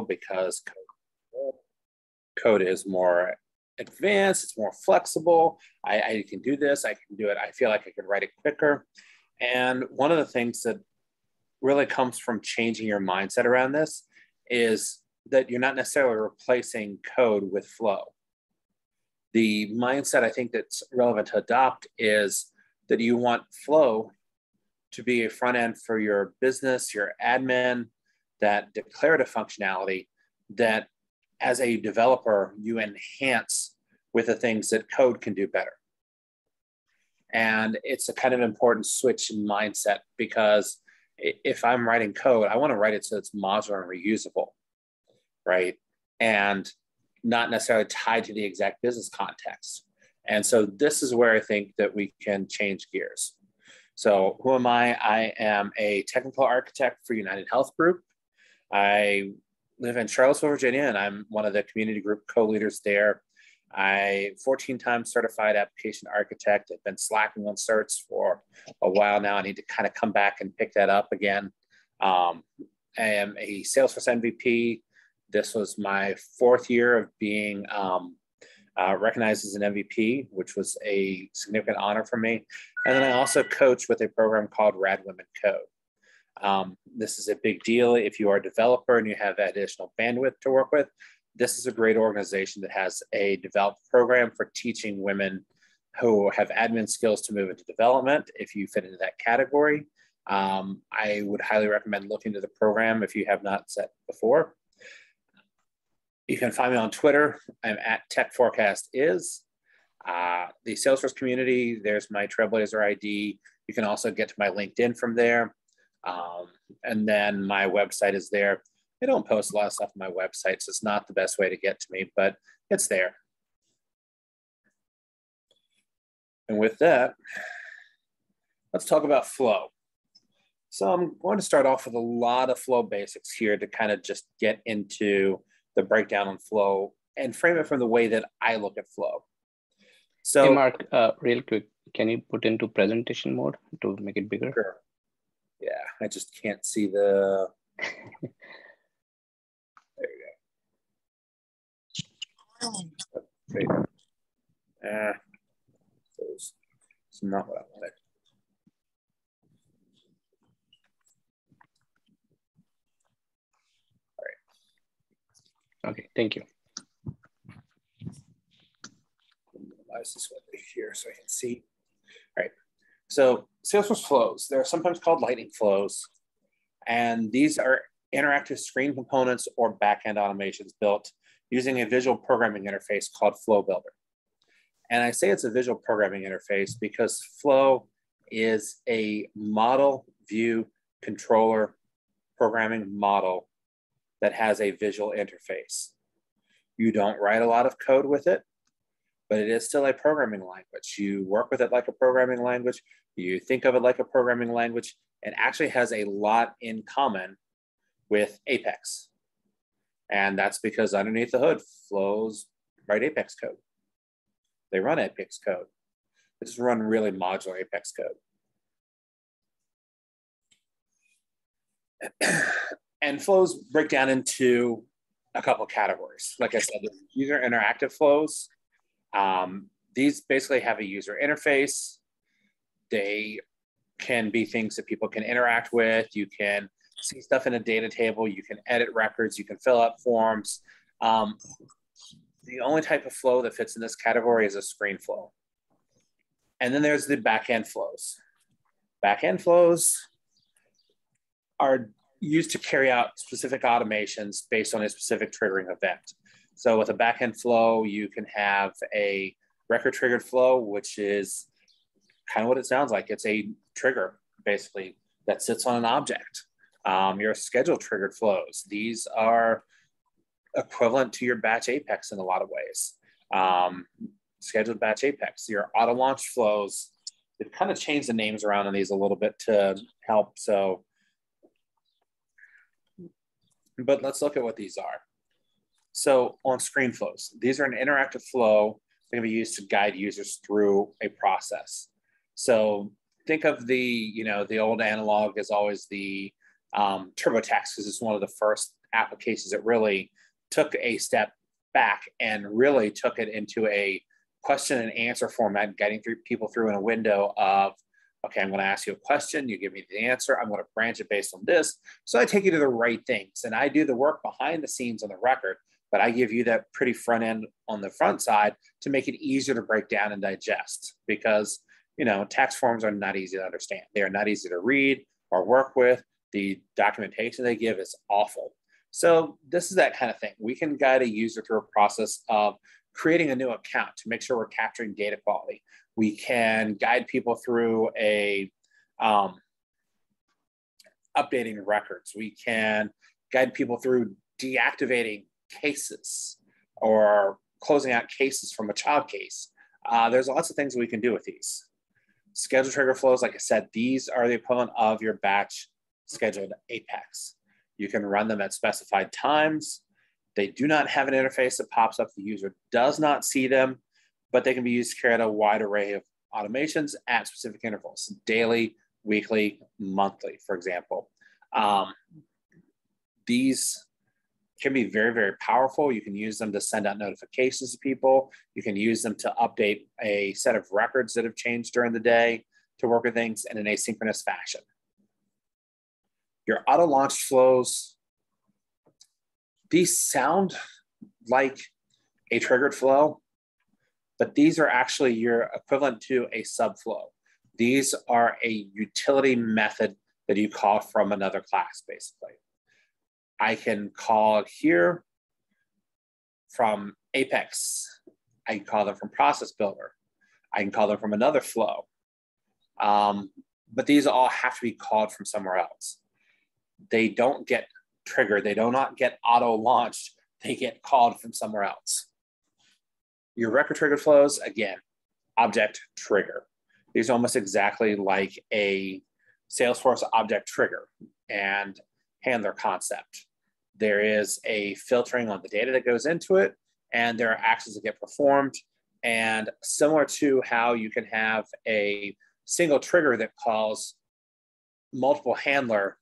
because code is more advanced, it's more flexible. I can do this, I can do it. I feel like I can write it quicker. And one of the things that really comes from changing your mindset around this is that you're not necessarily replacing code with flow. The mindset I think that's relevant to adopt is that you want flow to be a front end for your business, your admin, that declarative functionality that as a developer, you enhance with the things that code can do better. And it's a kind of important switch in mindset, because if I'm writing code, I want to write it so it's modular and reusable, right? And not necessarily tied to the exact business context. And so this is where I think that we can change gears. So who am I? I am a technical architect for United Health Group. I live in Charlottesville, Virginia, and I'm one of the community group co-leaders there. I 14 times certified application architect. I've been slacking on certs for a while now. I need to kind of come back and pick that up again. I am a Salesforce MVP. This was my 4th year of being recognized as an MVP, which was a significant honor for me. And then I also coach with a program called Rad Women Code. This is a big deal if you are a developer and you have additional bandwidth to work with. This is a great organization that has a developed program for teaching women who have admin skills to move into development. If you fit into that category, I would highly recommend looking to the program if you have not set before. You can find me on Twitter. I'm at TechForecastIs. The Salesforce community, there's my Trailblazer ID. You can also get to my LinkedIn from there. And then my website is there. I don't post a lot of stuff on my website, so it's not the best way to get to me, but it's there. And with that, let's talk about flow. So I'm going to start off with a lot of flow basics here to kind of just get into the breakdown on flow and frame it from the way that I look at flow. So, hey Mark, real quick, can you put into presentation mode to make it bigger? Sure. Yeah, I just can't see the... There you go. It's not what I wanted. All right. Okay, thank you. Minimize this one here so I can see. All right. So Salesforce flows, they're sometimes called lightning flows. And these are interactive screen components or backend automations built using a visual programming interface called Flow Builder. And I say it's a visual programming interface because Flow is a model view controller programming model that has a visual interface. You don't write a lot of code with it, but it is still a programming language. You work with it like a programming language. You think of it like a programming language, and actually has a lot in common with Apex. And that's because underneath the hood, flows write Apex code. They run Apex code. They just run really modular Apex code. And flows break down into a couple categories. Like I said, user interactive flows. These basically have a user interface. They can be things that people can interact with. You can see stuff in a data table. You can edit records. You can fill out forms. The only type of flow that fits in this category is a screen flow. And then there's the backend flows. Backend flows are used to carry out specific automations based on a specific triggering event. So with a backend flow, you can have a record triggered flow, which is kind of what it sounds like. It's a trigger, basically, that sits on an object. Your schedule triggered flows. These are equivalent to your batch Apex in a lot of ways. Scheduled batch Apex, your auto launch flows. They've kind of changed the names around on these a little bit to help. So, but let's look at what these are. So on screen flows, these are an interactive flow that can be used to guide users through a process. So think of the old analog as always the TurboTax, because it's one of the first applications that really took a step back and really took it into a question and answer format, guiding people through in a window of, okay, I'm going to ask you a question, you give me the answer, I'm going to branch it based on this. So I take you to the right things, and I do the work behind the scenes on the record, but I give you that pretty front end on the front side to make it easier to break down and digest, because, you know, tax forms are not easy to understand. They are not easy to read or work with. The documentation they give is awful. So this is that kind of thing. We can guide a user through a process of creating a new account to make sure we're capturing data quality. We can guide people through a updating records. We can guide people through deactivating cases or closing out cases from a child case. There's lots of things we can do with these. Schedule trigger flows, like I said, these are the equivalent of your batch scheduled Apex. You can run them at specified times. They do not have an interface that pops up. The user does not see them, but they can be used to carry out a wide array of automations at specific intervals, daily, weekly, monthly, for example. These can be very, very powerful. You can use them to send out notifications to people. You can use them to update a set of records that have changed during the day to work with things in an asynchronous fashion. Your auto launch flows, these sound like a triggered flow, but these are actually your equivalent to a subflow. These are a utility method that you call from another class, basically. I can call here from Apex. I can call them from Process Builder. I can call them from another flow. But these all have to be called from somewhere else. They don't get triggered. They do not get auto launched. They get called from somewhere else. Your record triggered flows, again, object trigger. These are almost exactly like a Salesforce object trigger and handler concept. There is a filtering on the data that goes into it, and there are actions that get performed. And similar to how you can have a single trigger that calls multiple handler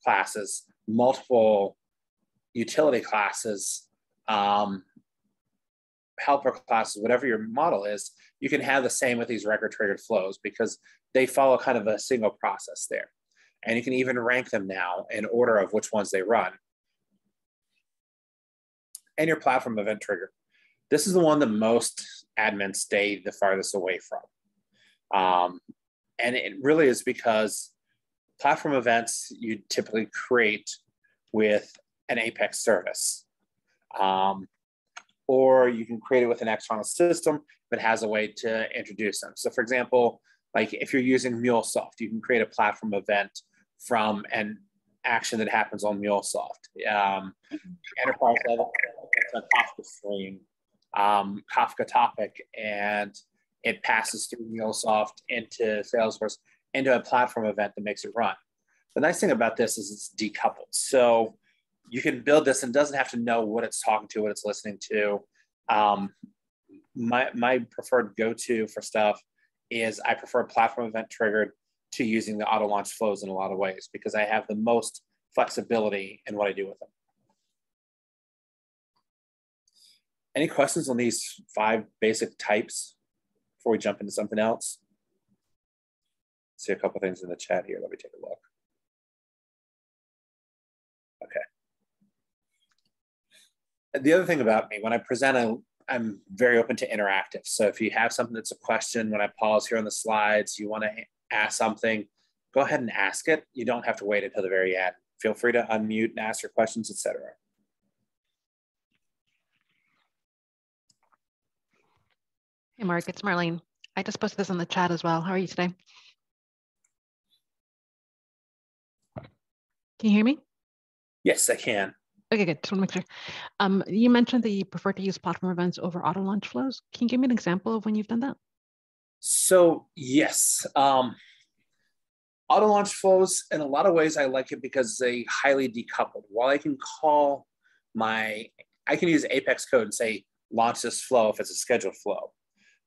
classes, multiple utility classes, helper classes, whatever your model is, you can have the same with these record triggered flows because they follow kind of a single process there. And you can even rank them now in order of which ones they run. And your platform event trigger. This is the one that most admins stay the farthest away from. And it really is because platform events you typically create with an Apex service. Or you can create it with an external system that has a way to introduce them. So for example, like if you're using MuleSoft, you can create a platform event from an action that happens on MuleSoft. Enterprise level, it's a Kafka stream, Kafka topic, and it passes through MuleSoft into Salesforce, into a platform event that makes it run. The nice thing about this is it's decoupled. So you can build this and it doesn't have to know what it's talking to, what it's listening to. My preferred go-to for stuff is I prefer platform event triggered to using the auto launch flows in a lot of ways because I have the most flexibility in what I do with them. Any questions on these 5 basic types before we jump into something else? See a couple things in the chat here. Let me take a look. Okay. The other thing about me, when I present, I'm very open to interactive. So if you have something that's a question, when I pause here on the slides, you want to ask something, go ahead and ask it. You don't have to wait until the very end. Feel free to unmute and ask your questions, etc. Hey, Mark, it's Marlene. I just posted this in the chat as well. How are you today? Can you hear me? Yes, I can. Okay, good. Just want to make sure. You mentioned that you prefer to use platform events over auto launch flows. Can you give me an example of when you've done that? So yes, auto launch flows, in a lot of ways, I like it because they highly decoupled. While I can call I can use Apex code and say, launch this flow if it's a scheduled flow.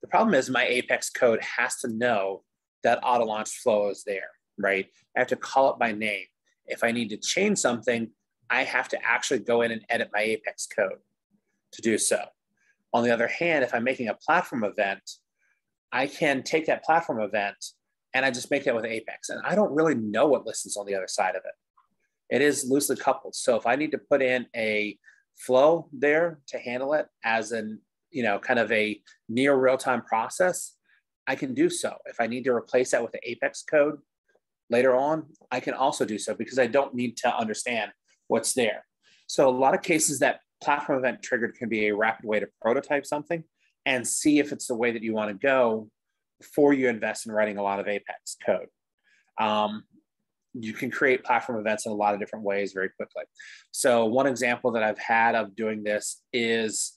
The problem is my Apex code has to know that auto launch flow is there, right? I have to call it by name. If I need to change something, I have to actually go in and edit my Apex code to do so. On the other hand, if I'm making a platform event, I can take that platform event and I just make that with Apex. And I don't really know what listens on the other side of it. It is loosely coupled. So if I need to put in a flow there to handle it as an, kind of a near real-time process, I can do so. If I need to replace that with the Apex code later on, I can also do so because I don't need to understand what's there. So a lot of cases that platform event triggered can be a rapid way to prototype something and see if it's the way that you want to go before you invest in writing a lot of Apex code. You can create platform events in a lot of different ways very quickly. So one example that I've had of doing this is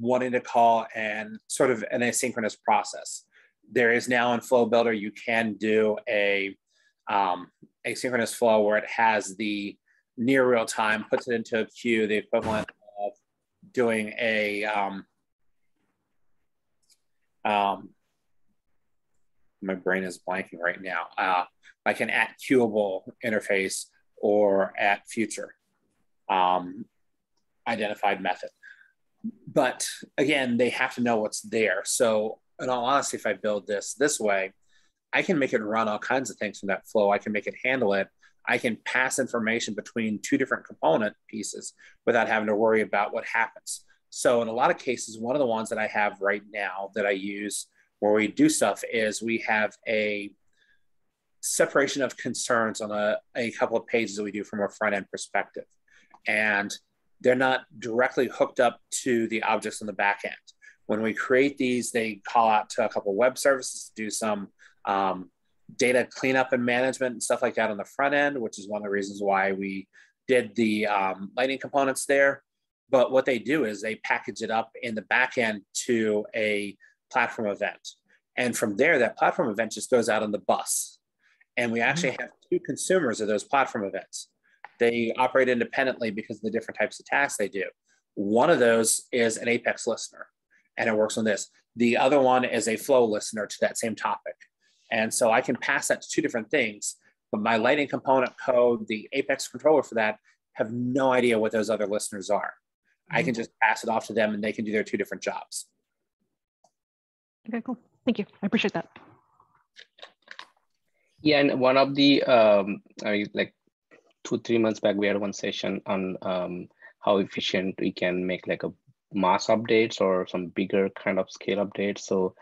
wanting to call and sort of an asynchronous process. There is now in Flow Builder, you can do a asynchronous flow where it has the near real time, puts it into a queue, the equivalent of doing a my brain is blanking right now, like an at queuable interface or at future identified method. But again, they have to know what's there. So in all honesty, if I build this way, I can make it run all kinds of things from that flow. I can make it handle it. I can pass information between two different component pieces without having to worry about what happens. So in a lot of cases, one of the ones that I have right now that I use where we do stuff is we have a separation of concerns on a couple of pages that we do from a front end perspective. And they're not directly hooked up to the objects on the back end. When we create these, they call out to a couple of web services to do some data cleanup and management and stuff like that on the front end, which is one of the reasons why we did the Lightning components there. But what they do is they package it up in the back end to a platform event. And from there, that platform event just goes out on the bus. And we actually have two consumers of those platform events. They operate independently because of the different types of tasks they do. One of those is an Apex listener, and it works on this. The other one is a flow listener to that same topic. And so I can pass that to two different things, but my Lightning component code, the Apex controller for that, have no idea what those other listeners are. I can just pass it off to them and they can do their two different jobs. Okay, cool. Thank you. I appreciate that. Yeah, and one of the, like 2-3 months back, we had one session on how efficient we can make like a mass updates or some bigger kind of scale updates. So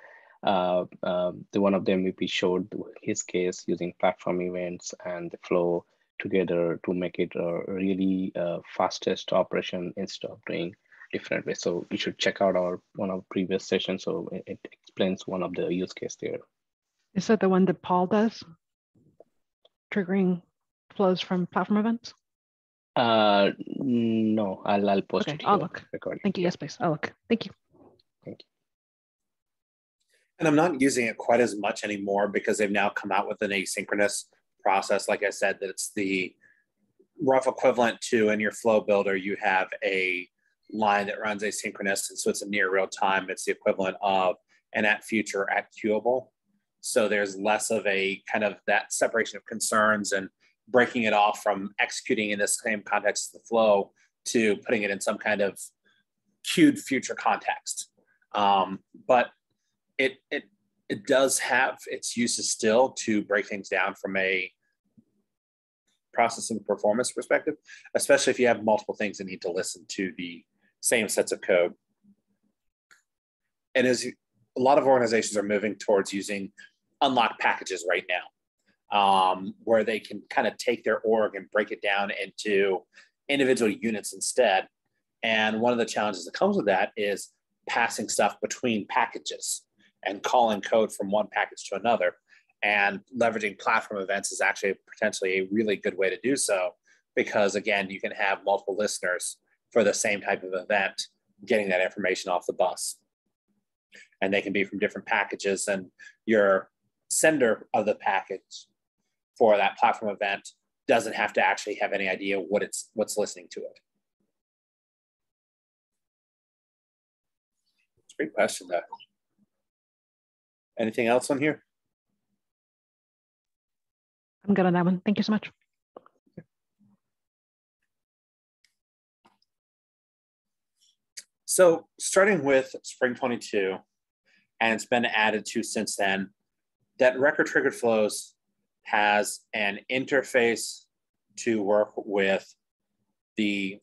the one of the MVP showed his case using platform events and the flow together to make it a really fastest operation instead of doing different ways. So you should check out one of our previous sessions. So it explains one of the use case there. Is that the one that Paul does? Triggering flows from platform events? No, I'll post it here. I'll look. Recording. Thank you. Yes, please. I'll look. Thank you. Thank you. And I'm not using it quite as much anymore because they've now come out with an asynchronous process. Like I said, that it's the rough equivalent to in your flow builder, you have a line that runs asynchronous. And so it's a near real time. It's the equivalent of an at future at queuable. So there's less of a kind of that separation of concerns and breaking it off from executing in the same context as the flow to putting it in some kind of queued future context. But it does have its uses still to break things down from a processing performance perspective, especially if you have multiple things that need to listen to the same sets of code. And as a lot of organizations are moving towards using unlock packages right now, where they can kind of take their org and break it down into individual units instead. And one of the challenges that comes with that is passing stuff between packages and calling code from one package to another. And leveraging platform events is actually potentially a really good way to do so, because again, you can have multiple listeners for the same type of event getting that information off the bus. And they can be from different packages, and your sender of the package for that platform event doesn't have to actually have any idea what's listening to it. It's a great question, though. Anything else on here? I'm good on that one. Thank you so much. So starting with Spring 22, and it's been added to since then, that record triggered flows has an interface to work with the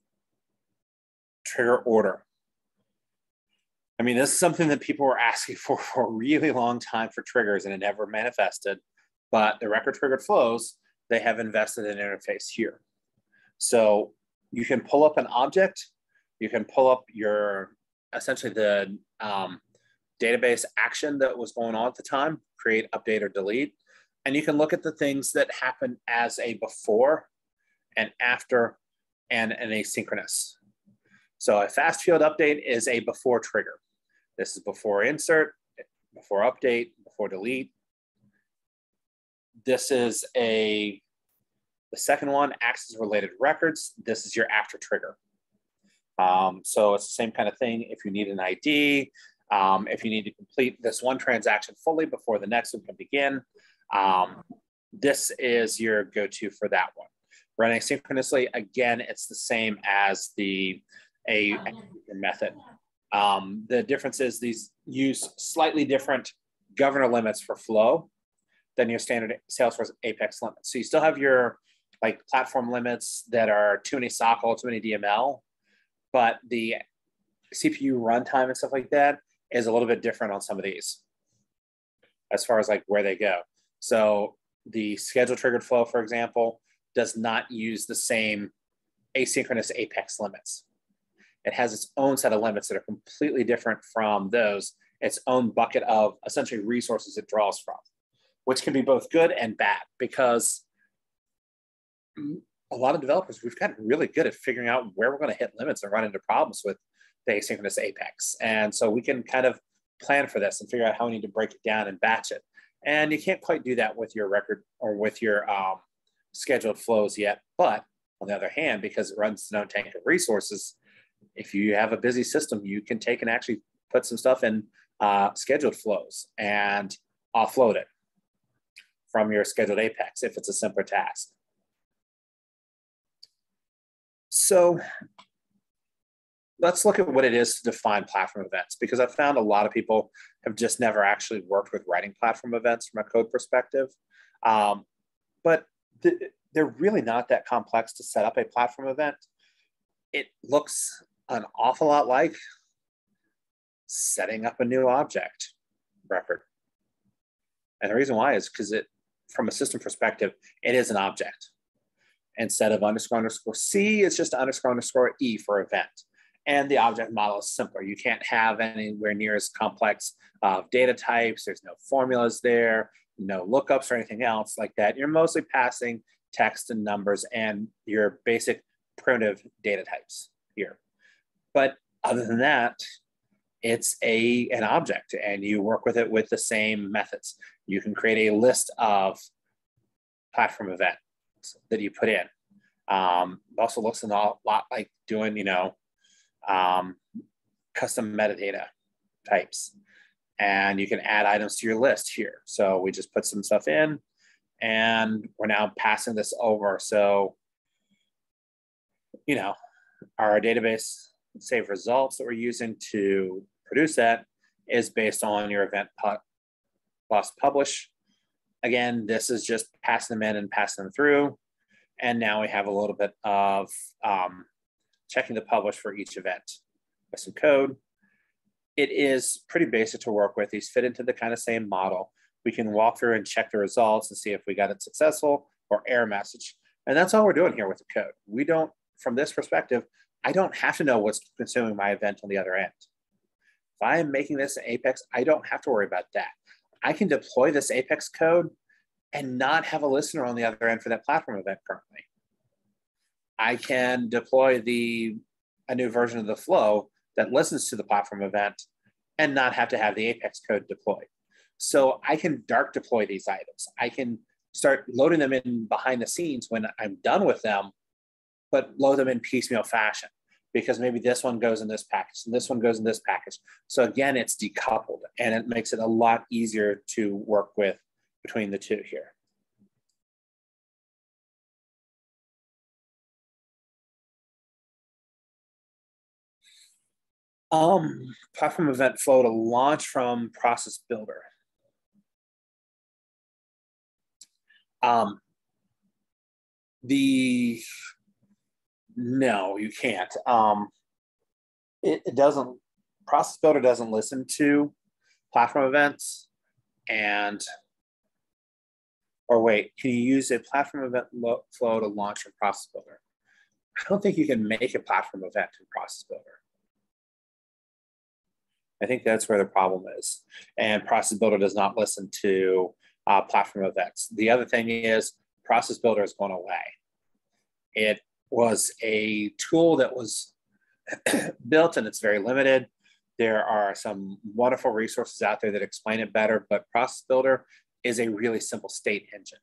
trigger order. I mean, this is something that people were asking for a really long time for triggers, and it never manifested. But the record triggered flows, they have invested in an interface here. So you can pull up an object, you can pull up your, essentially the database action that was going on at the time, create, update, or delete. And you can look at the things that happen as a before and after and an asynchronous. So a fast field update is a before trigger. This is before insert, before update, before delete. This is the second one, access related records. This is your after trigger. So it's the same kind of thing. If you need an ID, if you need to complete this one transaction fully before the next one can begin, this is your go-to for that one. Running synchronously, again, it's the same as a method. The difference is these use slightly different governor limits for flow than your standard Salesforce Apex limits. So you still have your like platform limits that are too many SOCL, too many DML, but the CPU runtime and stuff like that is a little bit different on some of these as far as like where they go. So the schedule triggered flow, for example, does not use the same asynchronous Apex limits. It has its own set of limits that are completely different from those, its own bucket of essentially resources it draws from, which can be both good and bad because a lot of developers, we've gotten really good at figuring out where we're going to hit limits and run into problems with the asynchronous Apex. And so we can kind of plan for this and figure out how we need to break it down and batch it. And you can't quite do that with your record or with your scheduled flows yet. But on the other hand, because it runs its own tank of resources, if you have a busy system, you can take and actually put some stuff in scheduled flows and offload it from your scheduled Apex if it's a simpler task. So let's look at what it is to define platform events, because I've found a lot of people have just never actually worked with writing platform events from a code perspective. But they're really not that complex to set up a platform event. It looks an awful lot like setting up a new object record. And the reason why is because from a system perspective, it is an object. Instead of __C, it's just __E for event. And the object model is simpler. You can't have anywhere near as complex data types. There's no formulas there, no lookups or anything else like that. You're mostly passing text and numbers and your basic primitive data types here. But other than that, it's an object and you work with it with the same methods. You can create a list of platform events that you put in. It also looks a lot like doing, custom metadata types. And you can add items to your list here. So we just put some stuff in and we're now passing this over. So, our database save results that we're using to produce that is based on your event plus publish. Again, this is just passing them in and passing them through. And now we have a little bit of checking the publish for each event with some code. It is pretty basic to work with. These fit into the kind of same model. We can walk through and check the results and see if we got it successful or error message. And that's all we're doing here with the code. We don't, from this perspective, I don't have to know what's consuming my event on the other end. If I am making this in Apex, I don't have to worry about that. I can deploy this Apex code and not have a listener on the other end for that platform event currently. I can deploy a new version of the flow that listens to the platform event and not have to have the Apex code deployed. So I can dark deploy these items. I can start loading them in behind the scenes when I'm done with them, but load them in piecemeal fashion because maybe this one goes in this package and this one goes in this package. So again, it's decoupled and it makes it a lot easier to work with between the two here. Platform event flow to launch from process builder. No, you can't. It doesn't, process builder doesn't listen to platform events, or wait, can you use a platform event flow to launch from process builder? I don't think you can make a platform event in process builder. I think that's where the problem is. And process builder does not listen to platform events. The other thing is process builder has gone away. It was a tool that was built and it's very limited. There are some wonderful resources out there that explain it better, but process builder is a really simple state engine.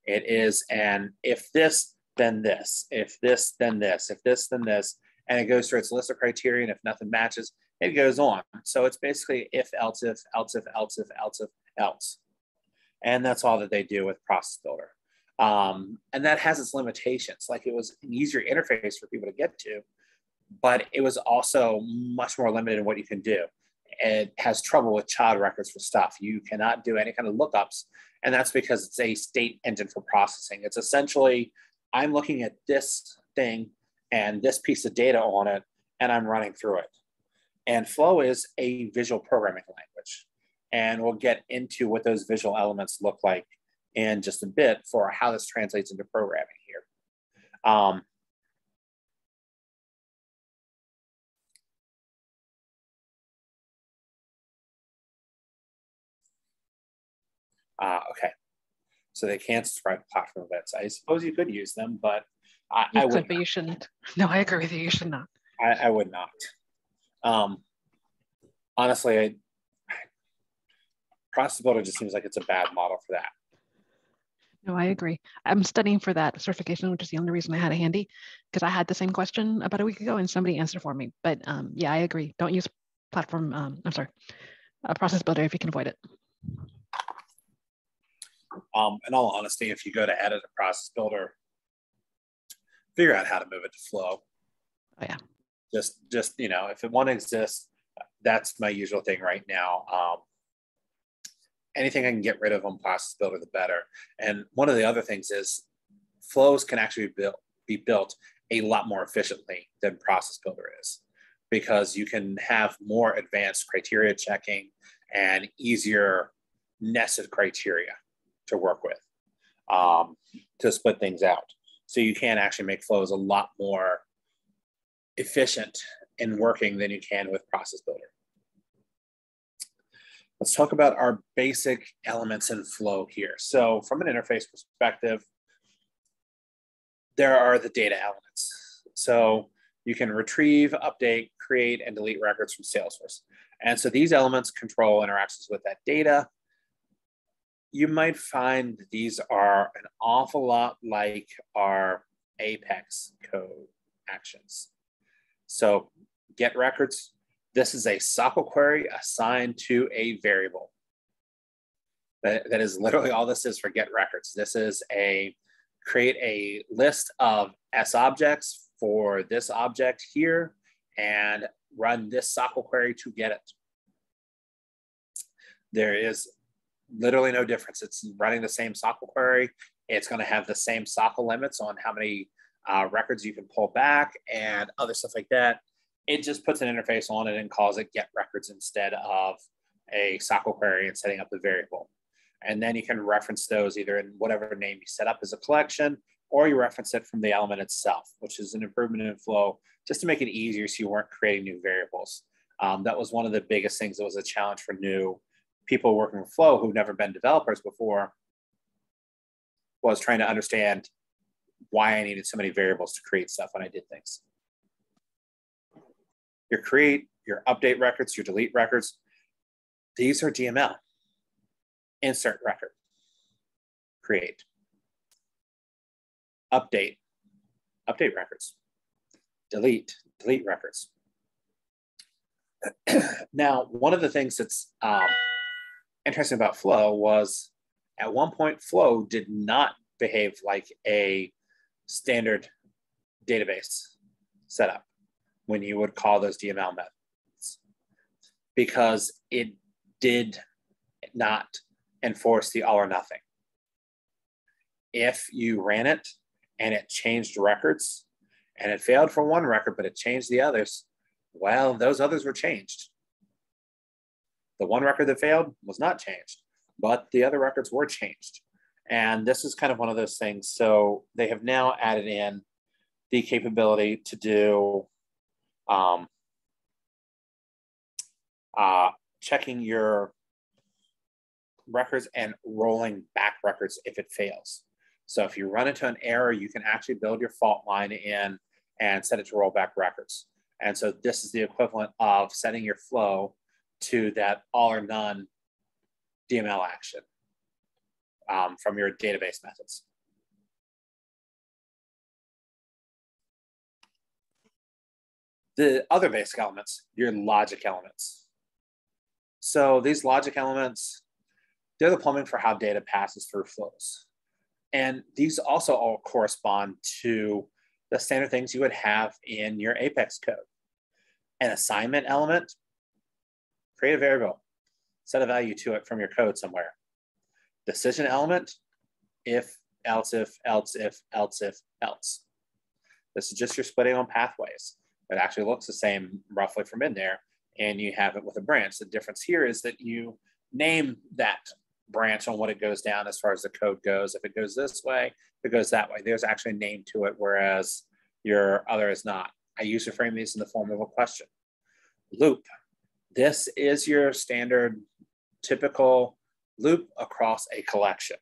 It is an if this, then this, if this, then this, if this, then this, and it goes through its list of criteria, and if nothing matches, it goes on. So it's basically if, else, if, else, if, else, if, else, if, else. And that's all that they do with process builder. And that has its limitations. Like, it was an easier interface for people to get to, but it was also much more limited in what you can do. It has trouble with child records for stuff. You cannot do any kind of lookups. And that's because it's a state engine for processing. It's essentially, I'm looking at this thing and this piece of data on it, and I'm running through it. And Flow is a visual programming language. And we'll get into what those visual elements look like in just a bit for how this translates into programming here. Okay, so they can't subscribe to platform events. I suppose you could use them, but I would not. But you shouldn't. No, I agree with you. You should not. I would not. Honestly, process builder just seems like it's a bad model for that. No, I agree. I'm studying for that certification, which is the only reason I had it handy, because I had the same question about a week ago and somebody answered for me. But yeah, I agree. Don't use platform, a process builder if you can avoid it. In all honesty, if you go to edit a process builder, figure out how to move it to Flow. Oh yeah. Just you know, if it one exists, that's my usual thing right now. Anything I can get rid of on process builder, the better. And one of the other things is flows can actually be built a lot more efficiently than process builder is, because you can have more advanced criteria checking and easier nested criteria to work with to split things out. So you can actually make flows a lot more efficient in working than you can with process builder. Let's talk about our basic elements in Flow here. So from an interface perspective, there are the data elements. So you can retrieve, update, create, and delete records from Salesforce. And so these elements control interactions with that data. You might find these are an awful lot like our Apex code actions. So get records. This is a SQL query assigned to a variable. That is literally all this is for get records. This is create a list of S objects for this object here and run this SQL query to get it. There is literally no difference. It's running the same SQL query. It's going to have the same SQL limits on how many records you can pull back and other stuff like that. It just puts an interface on it and calls it get records instead of a SQL query and setting up the variable. And then you can reference those either in whatever name you set up as a collection, or you reference it from the element itself, which is an improvement in Flow, just to make it easier so you weren't creating new variables. That was one of the biggest things that was a challenge for new people working with Flow who've never been developers before, was trying to understand why I needed so many variables to create stuff when I did things. Your create, your update records, your delete records, these are DML. Insert record, create, update records, delete records. Now, one of the things that's interesting about Flow was at one point, Flow did not behave like a standard database setup when you would call those DML because it did not enforce the all or nothing. If you ran it and it changed records and it failed for one record, but it changed the others, well, those others were changed. The one record that failed was not changed, but the other records were changed. And this is kind of one of those things. So they have now added in the capability to do checking your records and rolling back records if it fails. So if you run into an error, you can actually build your fault line in and set it to roll back records. And so this is the equivalent of setting your flow to that all or none DML action from your database methods. The other basic elements, your logic elements. So these logic elements, they're the plumbing for how data passes through flows. And these also all correspond to the standard things you would have in your Apex code. An assignment element, create a variable, set a value to it from your code somewhere. Decision element, if, else if, else if, else if, else. This is just your splitting on pathways. It actually looks the same roughly from in there, and you have it with a branch. The difference here is that you name that branch on what it goes down as far as the code goes. If it goes this way, if it goes that way, there's actually a name to it, whereas your other is not. I usually frame these in the form of a question. Loop. This is your standard typical loop across a collection.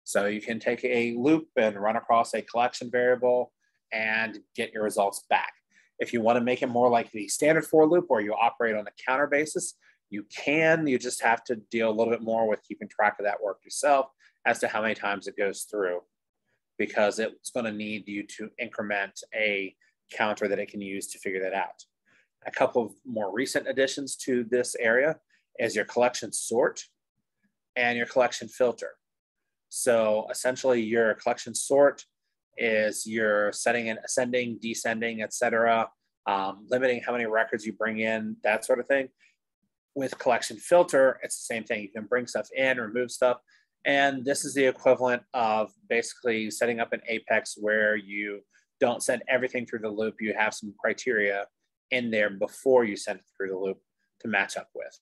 So you can take a loop and run across a collection variable and get your results back. If you want to make it more like the standard for loop where you operate on a counter basis, you can. You just have to deal a little bit more with keeping track of that work yourself as to how many times it goes through, because it's going to need you to increment a counter that it can use to figure that out. A couple of more recent additions to this area is your collection sort and your collection filter. So essentially your collection sort is your setting and ascending, descending, etc., limiting how many records you bring in, that sort of thing. With collection filter, it's the same thing. You can bring stuff in, remove stuff. And this is the equivalent of basically setting up an Apex where you don't send everything through the loop. You have some criteria in there before you send it through the loop to match up with.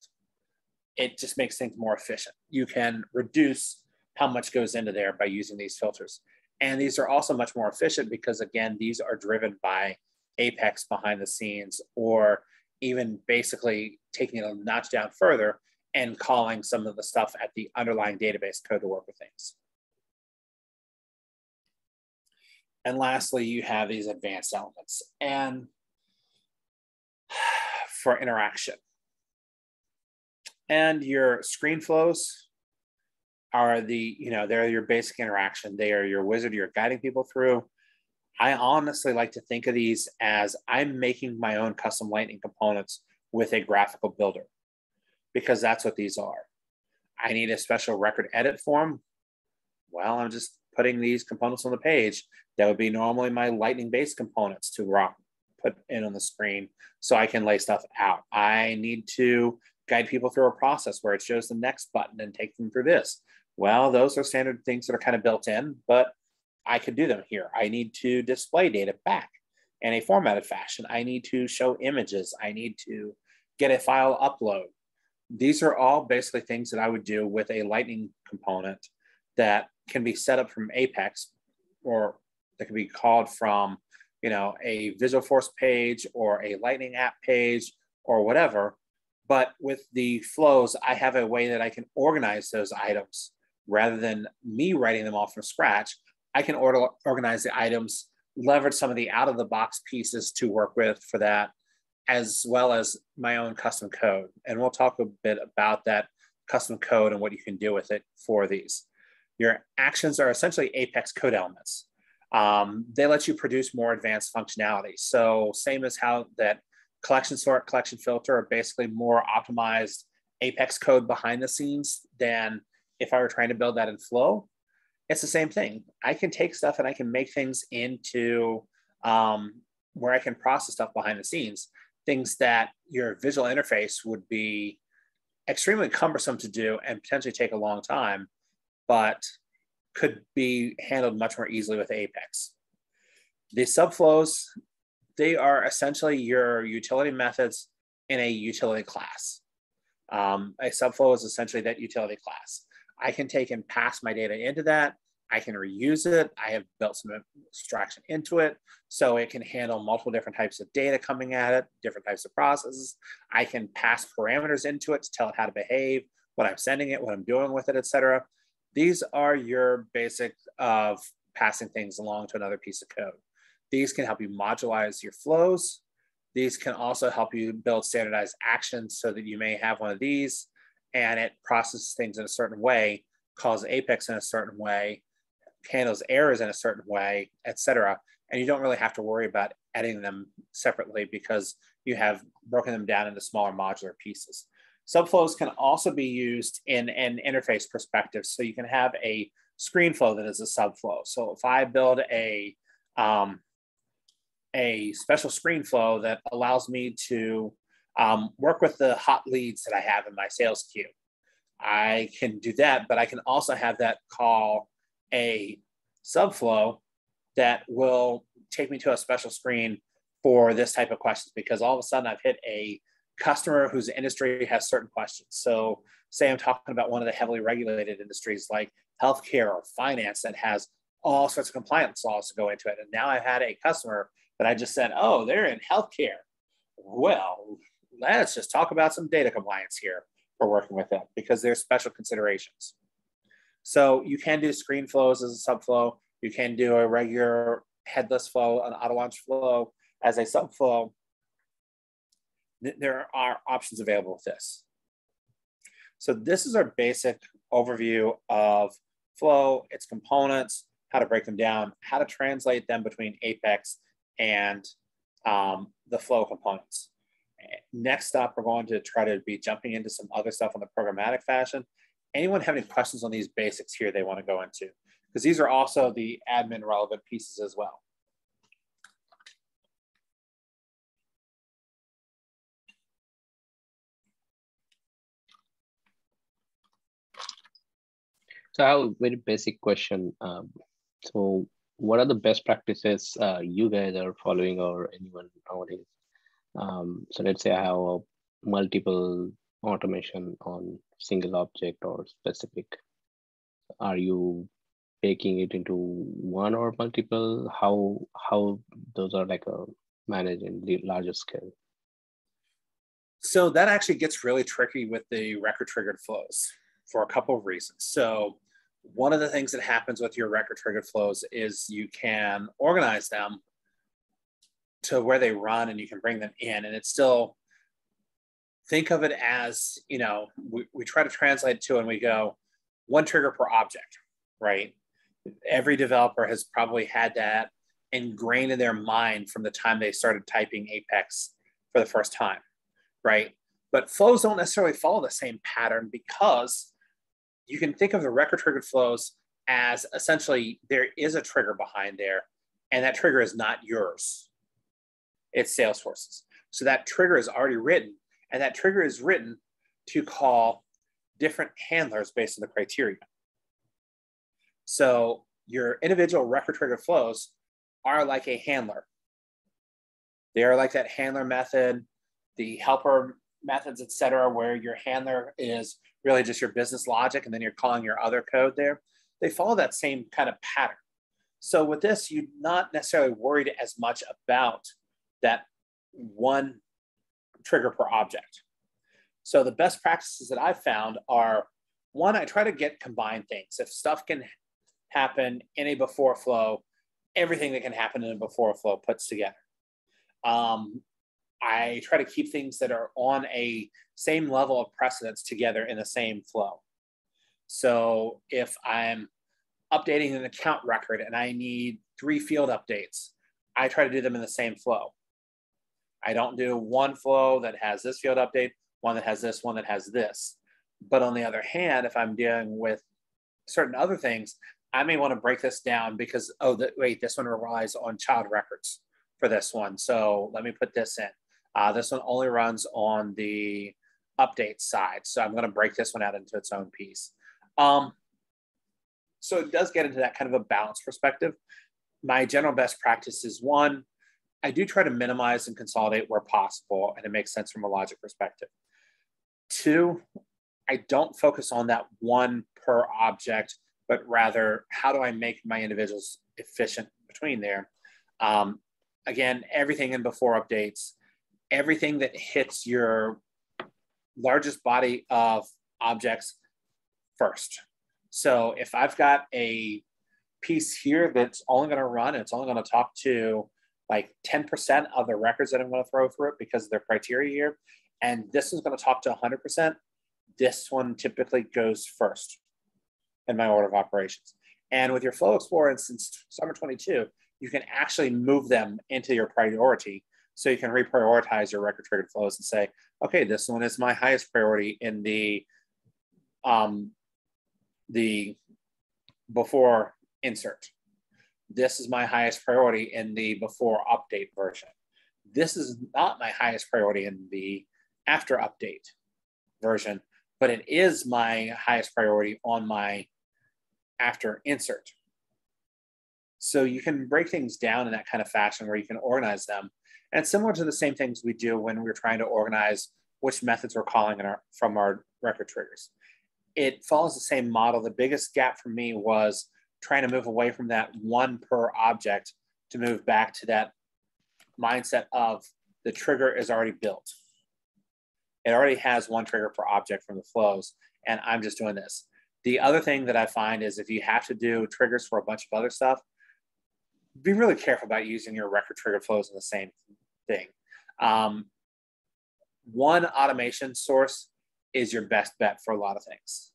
It just makes things more efficient. You can reduce how much goes into there by using these filters. And these are also much more efficient because, again, these are driven by Apex behind the scenes, or even basically taking it a notch down further and calling some of the stuff at the underlying database code to work with things. And lastly, you have these advanced elements and for interaction. And your screen flows are they're your basic interaction. They are your wizard you're guiding people through. I honestly like to think of these as I'm making my own custom Lightning components with a graphical builder, because that's what these are. I need a special record edit form. Well, I'm just putting these components on the page. That would be normally my Lightning-based components to put in on the screen so I can lay stuff out. I need to guide people through a process where it shows the next button and take them through this. Well, those are standard things that are kind of built in, but I could do them here. I need to display data back in a formatted fashion. I need to show images. I need to get a file upload. These are all basically things that I would do with a Lightning component that can be set up from Apex, or that can be called from, a Visualforce page or a Lightning app page or whatever. But with the flows, I have a way that I can organize those items rather than me writing them all from scratch. I can organize the items, leverage some of the out-of-the-box pieces to work with for that, as well as my own custom code. And we'll talk a bit about that custom code and what you can do with it for these. Your actions are essentially Apex code elements. They let you produce more advanced functionality. So same as how that collection sort, collection filter are basically more optimized Apex code behind the scenes than if I were trying to build that in Flow. It's the same thing. I can take stuff and I can make things into where I can process stuff behind the scenes. things that your visual interface would be extremely cumbersome to do and potentially take a long time, but could be handled much more easily with Apex. The subflows, they are essentially your utility methods in a utility class. A subflow is essentially that utility class. I can take and pass my data into that. I can reuse it. I have built some abstraction into it, so it can handle multiple different types of data coming at it, different types of processes. I can pass parameters into it to tell it how to behave, what I'm sending it, what I'm doing with it, etc. These are your basic of passing things along to another piece of code. These can help you modularize your flows. These can also help you build standardized actions so that you may have one of these and it processes things in a certain way, calls Apex in a certain way, handles errors in a certain way, etc. And you don't really have to worry about editing them separately because you have broken them down into smaller modular pieces. Subflows can also be used in an interface perspective. So you can have a screen flow that is a subflow. So if I build a special screen flow that allows me to work with the hot leads that I have in my sales queue, I can do that, but I can also have that call a subflow that will take me to a special screen for this type of questions, because all of a sudden I've hit a customer whose industry has certain questions. So say I'm talking about one of the heavily regulated industries like healthcare or finance that has all sorts of compliance laws to go into it. And now I've had a customer that I just said, oh, they're in healthcare. Well, let's just talk about some data compliance here for working with them because there's special considerations. So you can do screen flows as a subflow. You can do a regular headless flow, an auto launch flow as a subflow. There are options available with this. So this is our basic overview of flow, its components, how to break them down, how to translate them between Apex and the flow components. Next up, we're going to try to be jumping into some other stuff in the programmatic fashion. Anyone have any questions on these basics here they want to go into? Because these are also the admin relevant pieces as well. So I have a very basic question. So what are the best practices you guys are following or anyone nowadays? So let's say I have a multiple automation on single object or specific. Are you baking it into one or multiple? How those are like managed in the larger scale? So that actually gets really tricky with the record triggered flows for a couple of reasons. So one of the things that happens with your record triggered flows is you can organize them to where they run and you can bring them in, and it's still, think of it as, you know, we try to translate it to and we go one trigger per object, right? Every developer has probably had that ingrained in their mind from the time they started typing Apex for the first time, right? But flows don't necessarily follow the same pattern because you can think of the record triggered flows as essentially there is a trigger behind there, and that trigger is not yours. It's Salesforce's. So that trigger is already written, and that trigger is written to call different handlers based on the criteria. So your individual record triggered flows are like a handler. They are like that handler method, the helper methods, et cetera, where your handler is really just your business logic, and then you're calling your other code there. They follow that same kind of pattern. So with this, you're not necessarily worried as much about that one trigger per object. So the best practices that I've found are, one, I try to get combined things. If stuff can happen in a before flow, everything that can happen in a before flow puts together. I try to keep things that are on a same level of precedence together in the same flow. So if I'm updating an account record and I need 3 field updates, I try to do them in the same flow. I don't do one flow that has this field update, one that has this, one that has this. But on the other hand, if I'm dealing with certain other things, I may want to break this down because, oh, wait, this one relies on child records for this one. So let me put this in. This one only runs on the update side. So I'm going to break this one out into its own piece. So it does get into that kind of a balanced perspective. My general best practice is, one, I do try to minimize and consolidate where possible, and it makes sense from a logic perspective. Two, I don't focus on that one per object, but rather how do I make my individuals efficient between there. Again, everything in before updates, everything that hits your largest body of objects first. So if I've got a piece here that's only going to run, and it's only going to talk to like 10% of the records that I'm going to throw through it because of their criteria here, and this is going to talk to 100%, this one typically goes first in my order of operations. And with your Flow Explorer, since Summer 22, you can actually move them into your priority. So you can reprioritize your record triggered flows and say, okay, this one is my highest priority in the before insert. This is my highest priority in the before update version. This is not my highest priority in the after update version, but it is my highest priority on my after insert. So you can break things down in that kind of fashion where you can organize them. And it's similar to the same things we do when we're trying to organize which methods we're calling from our record triggers. It follows the same model. The biggest gap for me was trying to move away from that one per object to move back to that mindset of the trigger is already built. It already has one trigger per object from the flows, and I'm just doing this. The other thing that I find is if you have to do triggers for a bunch of other stuff, be really careful about using your record trigger flows in the same thing. One automation source is your best bet for a lot of things.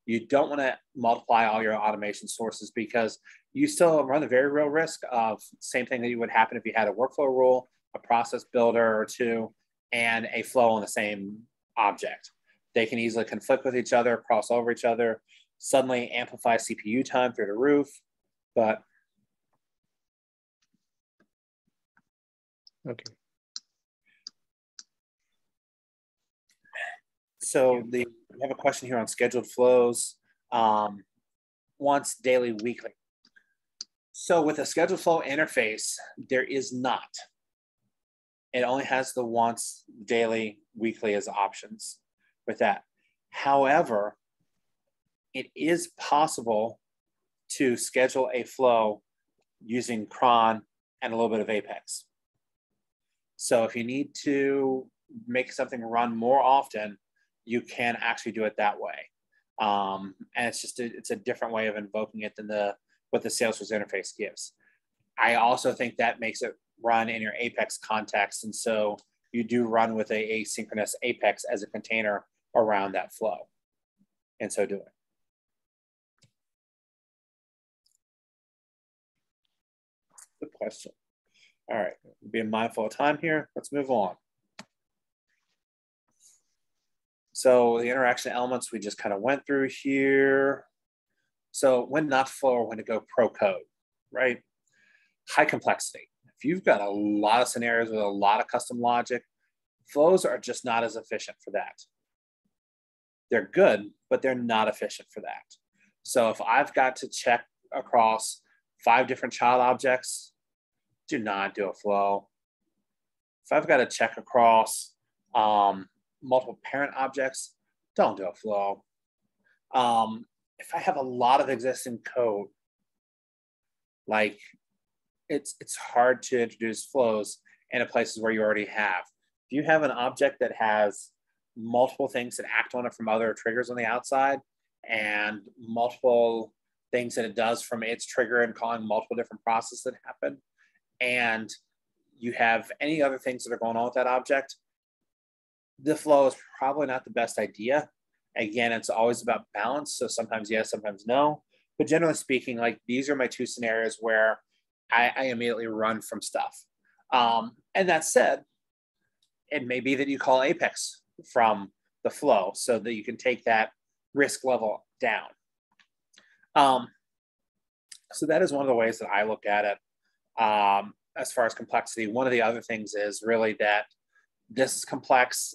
You don't want to multiply all your automation sources because you still run the very real risk of same thing that would happen if you had a workflow rule, a process builder or two, and a flow on the same object. They can easily conflict with each other, cross over each other, suddenly amplify CPU time through the roof. But okay. So we have a question here on scheduled flows, once, daily, weekly. So with a scheduled flow interface, there is not. It only has the once, daily, weekly as options with that. However, it is possible to schedule a flow using cron and a little bit of Apex. So if you need to make something run more often, you can actually do it that way. And it's a different way of invoking it than what the Salesforce interface gives. I also think that makes it run in your Apex context. And so you do run with a asynchronous Apex as a container around that flow. And so doing. Good question. All right, being mindful of time here, let's move on. So the interaction elements we just kind of went through here. So when not flow or when to go pro code, right? High complexity. If you've got a lot of scenarios with a lot of custom logic, flows are just not as efficient for that. They're good, but they're not efficient for that. So if I've got to check across 5 different child objects, do not do a flow. If I've got to check across multiple parent objects, don't do a flow. If I have a lot of existing code, like it's hard to introduce flows into places where you already have. If you have an object that has multiple things that act on it from other triggers on the outside and multiple things that it does from its trigger and calling multiple different processes that happen, and you have any other things that are going on with that object, the flow is probably not the best idea. Again, it's always about balance. So sometimes yes, sometimes no. But generally speaking, like these are my 2 scenarios where I immediately run from stuff. And that said, it may be that you call Apex from the flow so that you can take that risk level down. So that is one of the ways that I look at it as far as complexity. One of the other things is really that this is complex.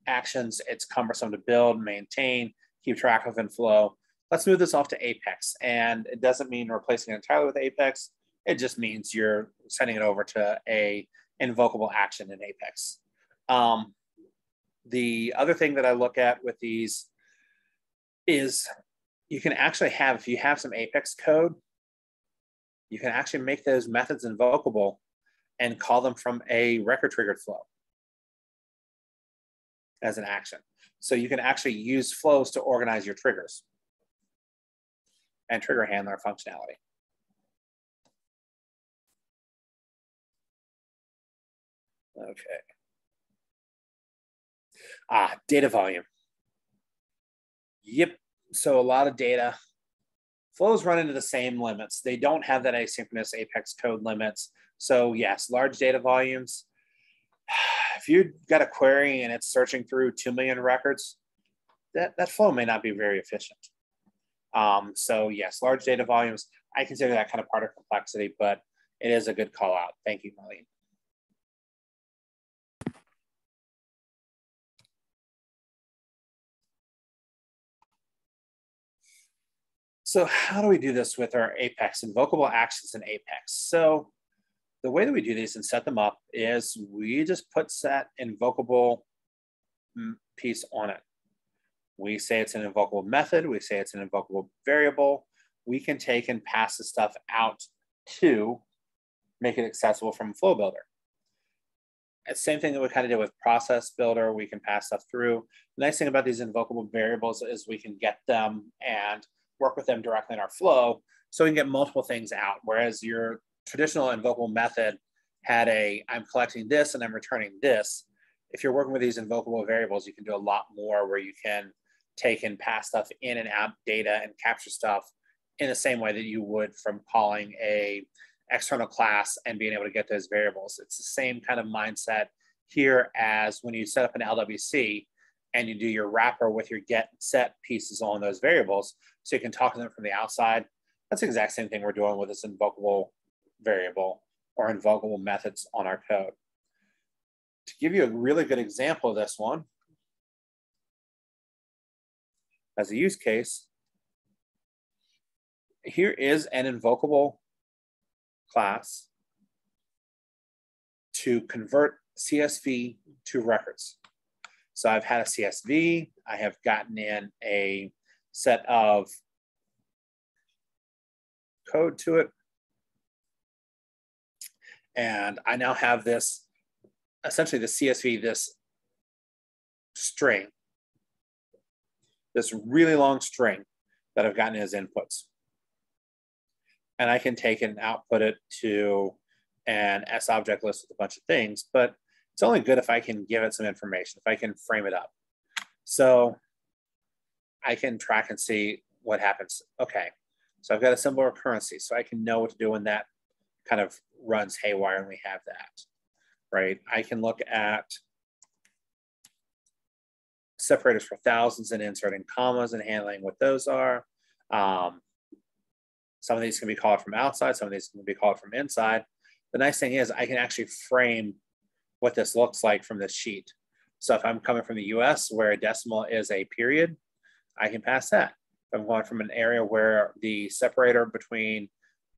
Actions, it's cumbersome to build, maintain, keep track of in Flow. Let's move this off to Apex. And it doesn't mean replacing it entirely with Apex. It just means you're sending it over to a invokable action in Apex. The other thing that I look at with these is you can actually have, if you have some Apex code, you can actually make those methods invokable and call them from a record triggered flow as an action. So you can actually use flows to organize your triggers and trigger handler functionality. Okay. Data volume. Yep. So a lot of data. Flows run into the same limits. They don't have that asynchronous Apex code limits. So yes, large data volumes. If you've got a query and it's searching through 2 million records, that flow may not be very efficient. So yes, large data volumes, I consider that kind of part of complexity, but it is a good call out. Thank you, Marlene. So how do we do this with our Apex, invokable actions in Apex? So the way that we do these and set them up is we just put set invokable piece on it. We say it's an invokable method. We say it's an invokable variable. We can take and pass the stuff out to make it accessible from Flow Builder. It's the same thing that we kind of did with Process Builder. We can pass stuff through. The nice thing about these invokable variables is we can get them and work with them directly in our flow, so we can get multiple things out. Whereas your traditional invokable method had a, I'm collecting this and I'm returning this. If you're working with these invokable variables, you can do a lot more where you can take and pass stuff in and out data and capture stuff in the same way that you would from calling a external class and being able to get those variables. It's the same kind of mindset here as when you set up an LWC and you do your wrapper with your get and set pieces on those variables, so you can talk to them from the outside. That's the exact same thing we're doing with this invokable variable or invokable methods on our code. To give you a really good example of this one, as a use case, here is an invokable class to convert CSV to records. So I've had a CSV, I have gotten in a set of code to it, and I now have this, essentially the CSV, this string, this really long string that I've gotten as inputs. And I can take and output it to an S object list with a bunch of things, but it's only good if I can give it some information, if I can frame it up. So I can track and see what happens. Okay, so I've got a symbol or currency, so I can know what to do when that kind of runs haywire and we have that, right? I can look at separators for thousands and inserting commas and handling what those are. Some of these can be called from outside, some of these can be called from inside. The nice thing is I can actually frame what this looks like from this sheet. So if I'm coming from the US where a decimal is a period, I can pass that. If I'm going from an area where the separator between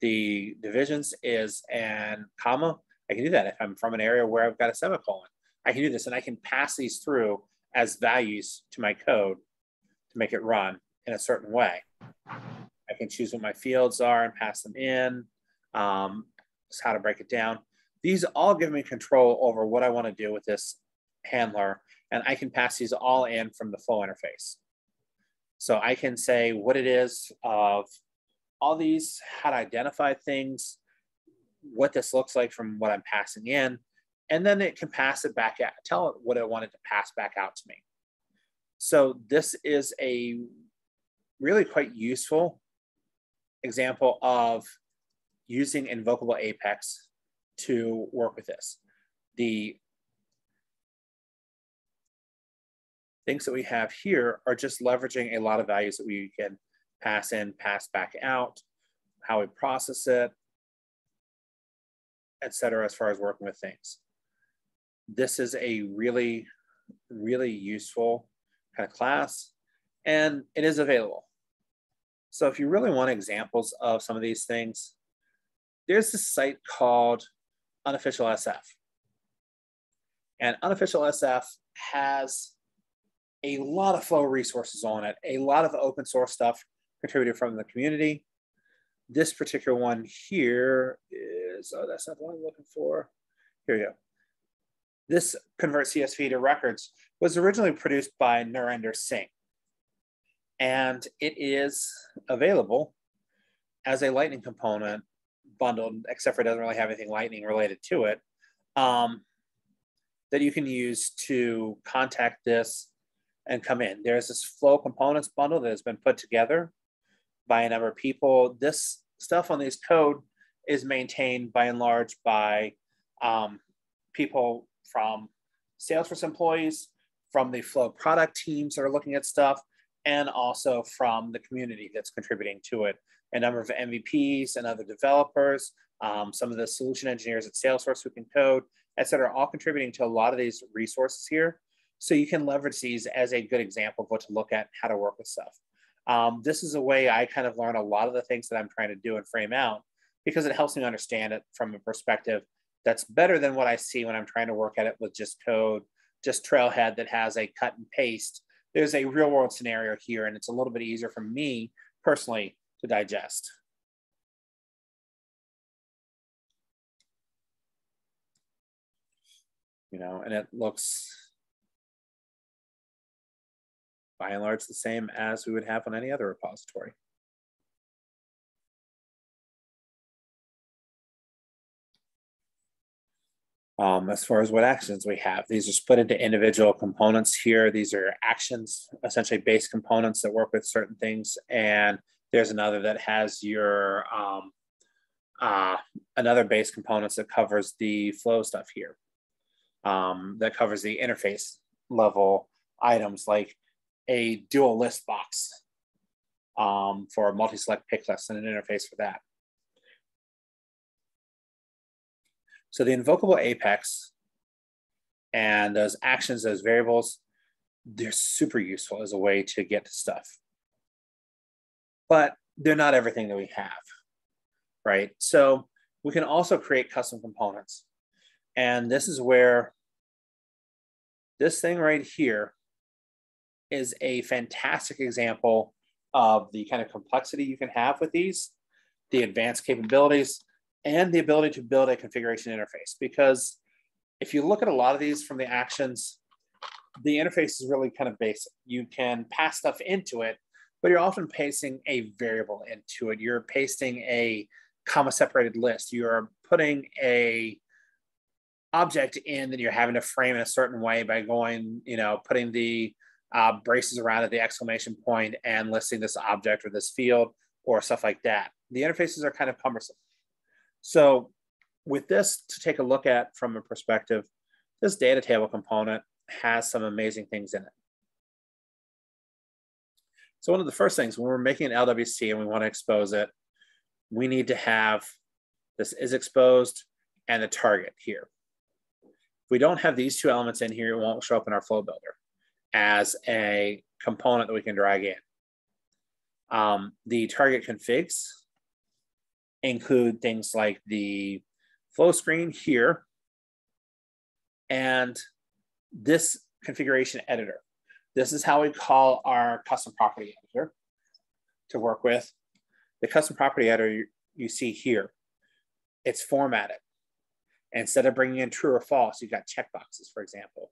the divisions is an comma, I can do that. If I'm from an area where I've got a semicolon, I can do this, and I can pass these through as values to my code to make it run in a certain way. I can choose what my fields are and pass them in, just how to break it down. These all give me control over what I want to do with this handler, and I can pass these all in from the flow interface. So I can say what it is of all these, how to identify things, what this looks like from what I'm passing in, and then it can pass it back out, tell it what I wanted to pass back out to me. So this is a really quite useful example of using invokable Apex to work with this. The things that we have here are just leveraging a lot of values that we can pass in, pass back out, how we process it, et cetera, as far as working with things. This is a really, really useful kind of class, and it is available. So if you really want examples of some of these things, there's this site called Unofficial SF. And Unofficial SF has a lot of Flow resources on it, a lot of open source stuff contributed from the community. This particular one here is, oh, that's not the one I'm looking for. Here you go. This Convert CSV to Records was originally produced by Narinder Singh. And it is available as a Lightning component bundled, except for it doesn't really have anything Lightning related to it, that you can use to contact this and come in. There's this Flow components bundle that has been put together by a number of people. This stuff on these code is maintained by and large by people from Salesforce employees, from the Flow product teams that are looking at stuff, and also from the community that's contributing to it. A number of MVPs and other developers, some of the solution engineers at Salesforce who can code, et cetera, all contributing to a lot of these resources here. So you can leverage these as a good example of what to look at, how to work with stuff. This is a way I kind of learn a lot of the things that I'm trying to do and frame out, because it helps me understand it from a perspective that's better than what I see when I'm trying to work at it with just code, just Trailhead that has a cut and paste. There's a real world scenario here, and it's a little bit easier for me personally to digest. You know, and it looks by and large the same as we would have on any other repository. As far as what actions we have, these are split into individual components here. These are actions, essentially base components that work with certain things. And there's another that has your, another base components that covers the flow stuff here. That covers the interface level items like a dual list box for a multi-select pick list and an interface for that. So the invokable Apex and those actions, those variables, they're super useful as a way to get to stuff. But they're not everything that we have, right? So we can also create custom components. And this is where this thing right here is a fantastic example of the kind of complexity you can have with these, the advanced capabilities, and the ability to build a configuration interface. Because if you look at a lot of these from the actions, the interface is really kind of basic. You can pass stuff into it, but you're often pasting a variable into it. You're pasting a comma separated list. You're putting a object in that you're having to frame in a certain way by going, you know, putting the braces around at the exclamation point and listing this object or this field or stuff like that. The interfaces are kind of cumbersome. So with this to take a look at from a perspective, this data table component has some amazing things in it. So one of the first things when we're making an LWC and we want to expose it, we need to have this is exposed and the target here. If we don't have these two elements in here, it won't show up in our flow builder as a component that we can drag in. The target configs include things like the flow screen here and this configuration editor. This is how we call our custom property editor to work with. The custom property editor you see here, it's formatted. Instead of bringing in true or false, you've got checkboxes, for example.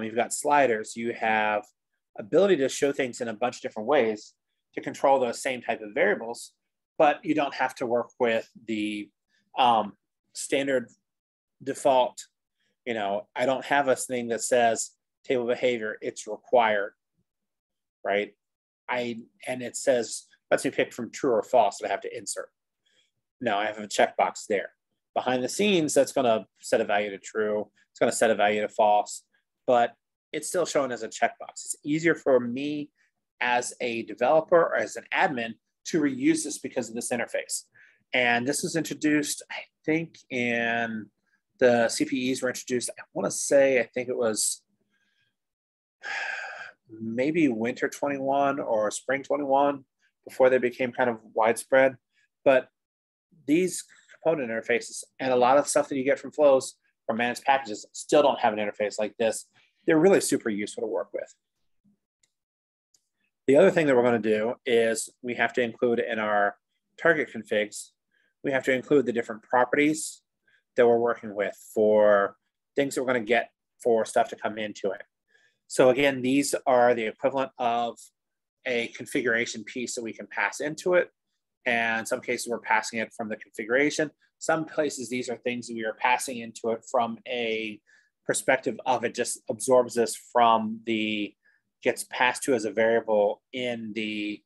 You've got sliders. You have ability to show things in a bunch of different ways to control those same type of variables, but you don't have to work with the standard default. You know, I don't have a thing that says table behavior, it's required, right? And it says, lets me pick from true or false that I have to insert. No, I have a checkbox there. Behind the scenes, that's gonna set a value to true. It's gonna set a value to false, but it's still shown as a checkbox. It's easier for me as a developer or as an admin to reuse this because of this interface. And this was introduced, I think, in the CPEs were introduced, I want to say, I think it was maybe winter 21 or spring 21 before they became kind of widespread. But these component interfaces and a lot of stuff that you get from flows or managed packages still don't have an interface like this. They're really super useful to work with. The other thing that we're going to do is we have to include in our target configs, we have to include the different properties that we're working with for things that we're going to get for stuff to come into it. So again, these are the equivalent of a configuration piece that we can pass into it. And in some cases, we're passing it from the configuration. Some places, these are things that we are passing into it from a perspective of it just absorbs this from the, gets passed to as a variable in the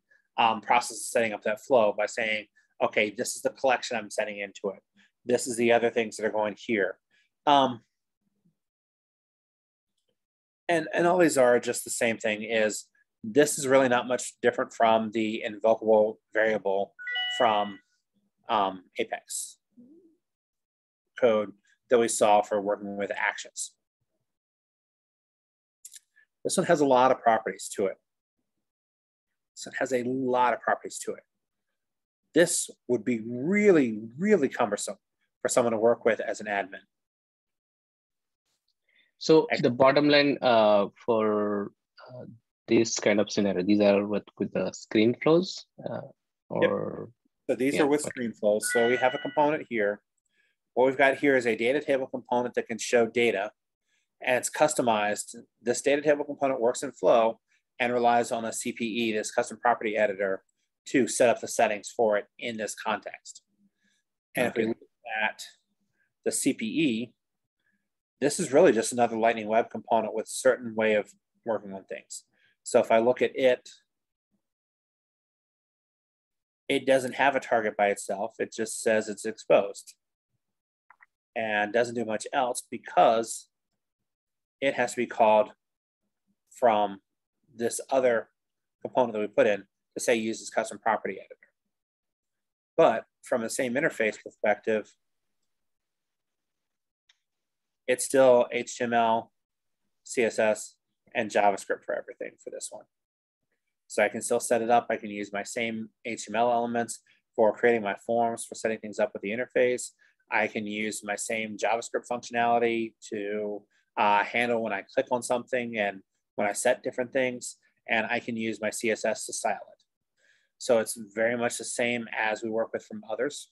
process of setting up that flow by saying, okay, this is the collection I'm setting into it. This is the other things that are going here. And all these are just the same thing. Is this is really not much different from the invokable variable from Apex code that we saw for working with actions. This one has a lot of properties to it. So it has a lot of properties to it. This would be really, really cumbersome for someone to work with as an admin. So the bottom line for this kind of scenario, these are with the screen flows or? Yep. So these are with screen flows. So we have a component here. What we've got here is a data table component that can show data, and it's customized. This data table component works in Flow and relies on a CPE, this custom property editor, to set up the settings for it in this context. And if we look at the CPE, this is really just another Lightning Web component with a certain way of working on things. So if I look at it, it doesn't have a target by itself. It just says it's exposed and doesn't do much else because it has to be called from this other component that we put in to say use this custom property editor. But from the same interface perspective, it's still HTML, CSS, and JavaScript for everything for this one. So I can still set it up. I can use my same HTML elements for creating my forms, for setting things up with the interface. I can use my same JavaScript functionality to handle when I click on something and when I set different things. And I can use my CSS to style it. So it's very much the same as we work with from others.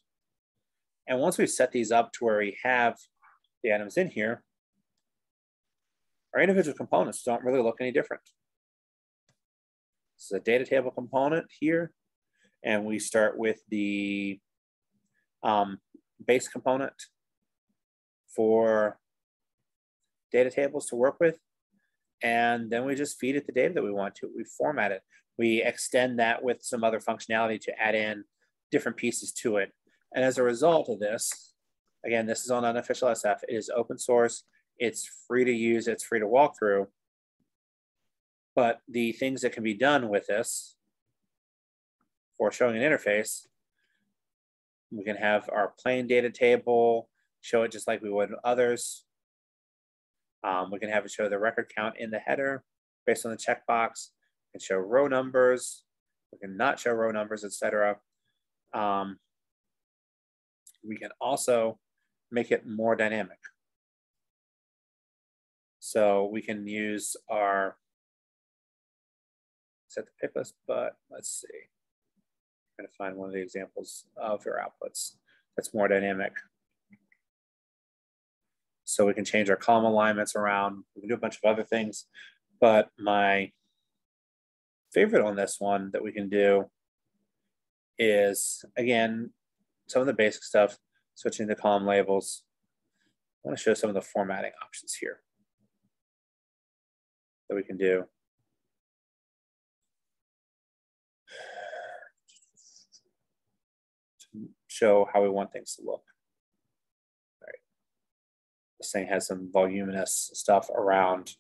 And once we set these up to where we have the items in here, our individual components don't really look any different. This is a data table component here, and we start with the base component for data tables to work with, and then we just feed it the data that we want to. We format it. We extend that with some other functionality to add in different pieces to it. And as a result of this, again, this is on Unofficial SF. It is open source. It's free to use. It's free to walk through. But the things that can be done with this for showing an interface, we can have our plain data table, show it just like we would others. We can have it show the record count in the header based on the checkbox. We can show row numbers. We can not show row numbers, etc. We can also make it more dynamic. So we can use our set the pick list, but let's see. I'm going to find one of the examples of your outputs that's more dynamic. So we can change our column alignments around. We can do a bunch of other things, but my favorite on this one that we can do is, again, some of the basic stuff, switching to column labels. I want to show some of the formatting options here that we can do. To show how we want things to look. All right. This thing has some voluminous stuff around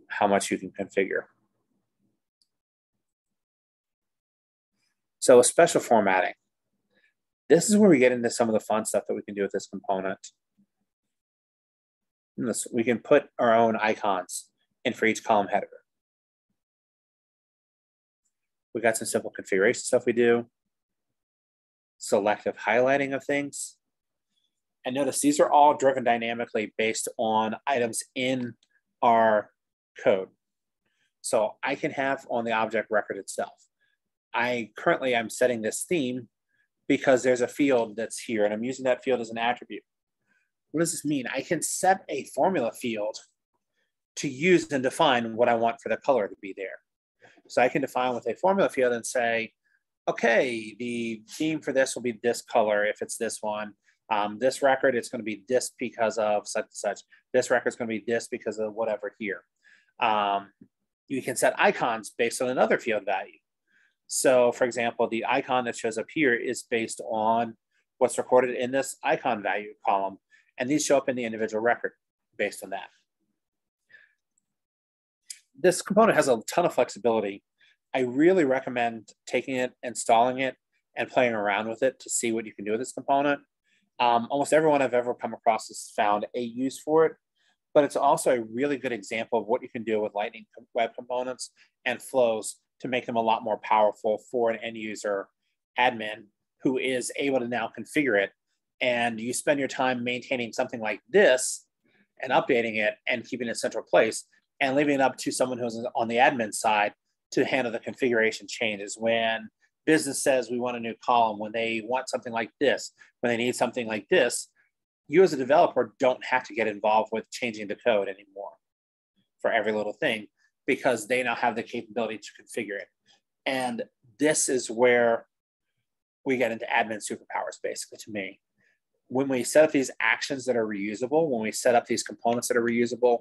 how much you can configure. So special formatting. This is where we get into some of the fun stuff that we can do with this component. We can put our own icons in for each column header. We got some simple configuration stuff we do. Selective highlighting of things. And notice these are all driven dynamically based on items in our code. So I can have on the object record itself. Currently I'm setting this theme because there's a field that's here and I'm using that field as an attribute. What does this mean? I can set a formula field to use and define what I want for the color to be there. So I can define with a formula field and say, okay, the theme for this will be this color if it's this one. This record, it's going to be this because of such and such. This record is going to be this because of whatever here. You can set icons based on another field value. So for example, the icon that shows up here is based on what's recorded in this icon value column. And these show up in the individual record based on that. This component has a ton of flexibility. I really recommend taking it, installing it, and playing around with it to see what you can do with this component. Almost everyone I've ever come across has found a use for it, but it's also a really good example of what you can do with Lightning Web Components and flows to make them a lot more powerful for an end user admin who is able to now configure it. And you spend your time maintaining something like this and updating it and keeping it in a central place and leaving it up to someone who's on the admin side to handle the configuration changes. When business says we want a new column, when they want something like this, when they need something like this, you as a developer don't have to get involved with changing the code anymore for every little thing because they now have the capability to configure it. And this is where we get into admin superpowers, basically, to me. When we set up these actions that are reusable, when we set up these components that are reusable,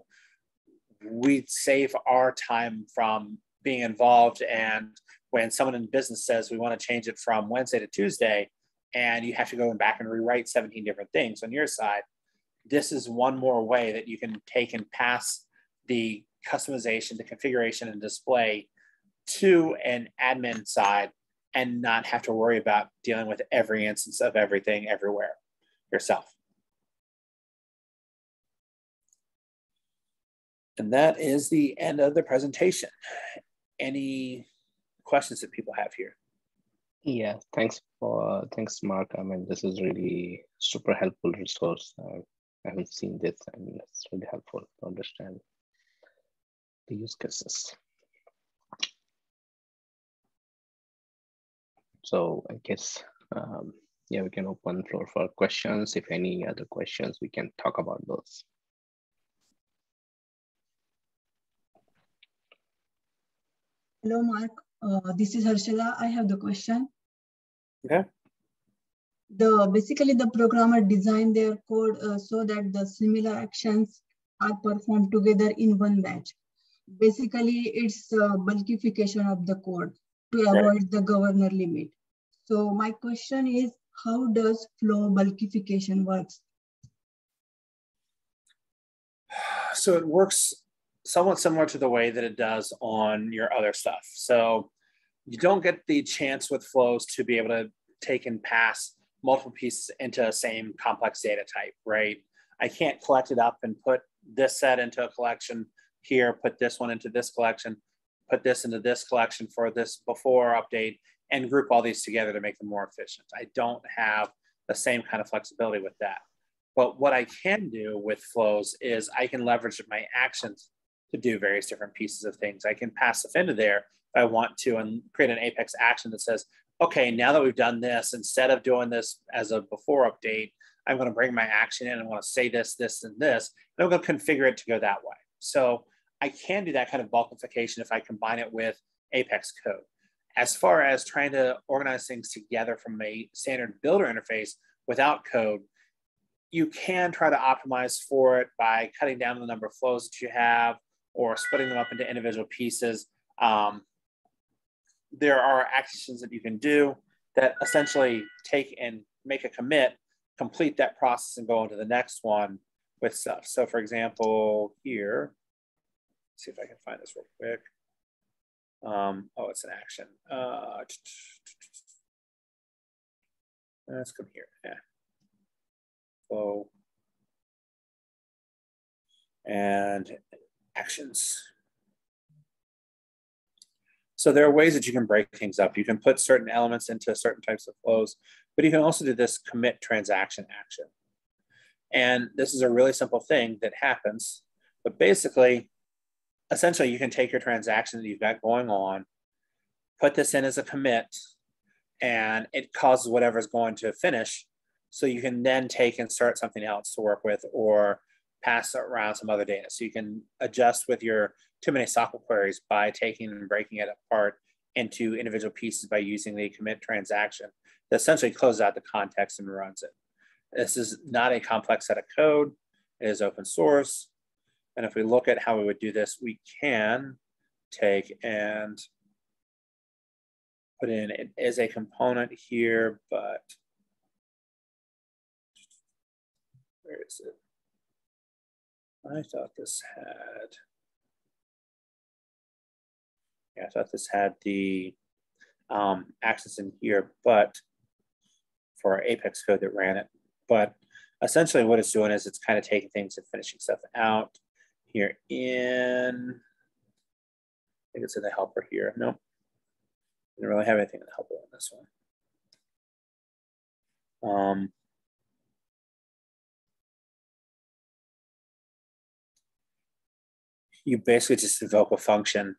we save our time from being involved. And when someone in business says we want to change it from Wednesday to Tuesday, and you have to go back and rewrite 17 different things on your side, this is one more way that you can take and pass the customization, the configuration and display to an admin side and not have to worry about dealing with every instance of everything everywhere yourself. And that is the end of the presentation. Any questions that people have here? Yeah, thanks, Mark. I mean, this is really super helpful resource. I haven't seen this, and it's really helpful to understand the use cases. So I guess, yeah, we can open the floor for questions. If any other questions, we can talk about those. Hello, Mark. This is Harshila. I have the question. Okay. Basically, the programmer designed their code so that the similar actions are performed together in one batch. Basically, it's bulkification of the code to avoid the governor limit. So my question is, how does flow bulkification works? So it works somewhat similar to the way that it does on your other stuff. So you don't get the chance with flows to be able to take and pass multiple pieces into the same complex data type, right? I can't collect it up and put this set into a collection here, put this one into this collection, put this into this collection for this before update, and group all these together to make them more efficient. I don't have the same kind of flexibility with that. But what I can do with flows is I can leverage my actions to do various different pieces of things. I can pass stuff into there if I want to and create an Apex action that says, okay, now that we've done this, instead of doing this as a before update, I'm going to bring my action in. I'm going to say this, this, and this, and I'm going to configure it to go that way. So I can do that kind of bulkification if I combine it with Apex code. As far as trying to organize things together from a standard builder interface without code, you can try to optimize for it by cutting down the number of flows that you have or splitting them up into individual pieces. There are actions that you can do that essentially take and make a commit, complete that process and go into the next one with stuff. So for example, here, let's see if I can find this real quick. Oh, it's an action. Let's come here. Yeah. Flow. And actions. So there are ways that you can break things up. You can put certain elements into certain types of flows, but you can also do this commit transaction action. And this is a really simple thing that happens, but basically, essentially you can take your transaction that you've got going on, put this in as a commit, and it causes whatever's going to finish. So you can then take and start something else to work with or pass around some other data. So you can adjust with your too many SQL queries by taking and breaking it apart into individual pieces by using the commit transaction that essentially closes out the context and runs it. This is not a complex set of code. It is open source. And if we look at how we would do this, we can take and put in, it is a component here, but where is it? I thought this had, yeah, I thought this had the access in here, but for our Apex code that ran it. But essentially what it's doing is it's kind of taking things and finishing stuff out here in, I think it's in the helper here. Nope, didn't really have anything in the helper on this one. You basically just invoke a function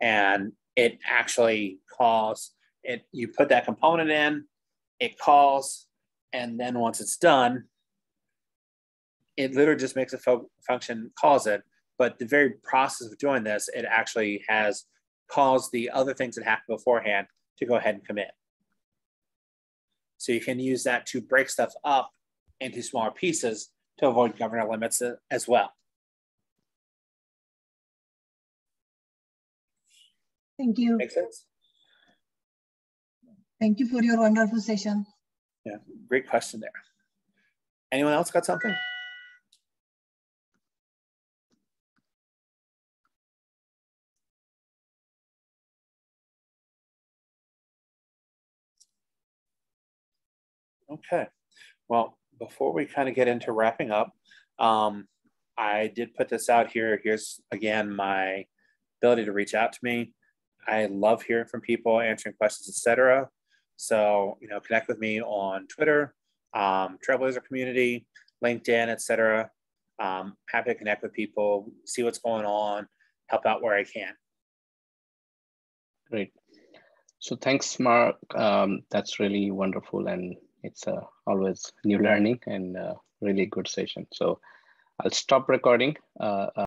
and it actually calls it. You put that component in, it calls, and then once it's done, it literally just makes a function, calls it. But the very process of doing this, it actually has caused the other things that happened beforehand to go ahead and commit. So you can use that to break stuff up into smaller pieces to avoid governor limits as well. Thank you. Make sense? Thank you for your wonderful session. Yeah, great question there. Anyone else got something? Okay, well, before we kind of get into wrapping up, I did put this out here. Here's, again, my ability to reach out to me. I love hearing from people, answering questions, etc. So, you know, connect with me on Twitter, Trailblazer community, LinkedIn, etc. Happy to connect with people, see what's going on, help out where I can. Great. So thanks, Mark. That's really wonderful, and it's always new learning and really good session. So I'll stop recording.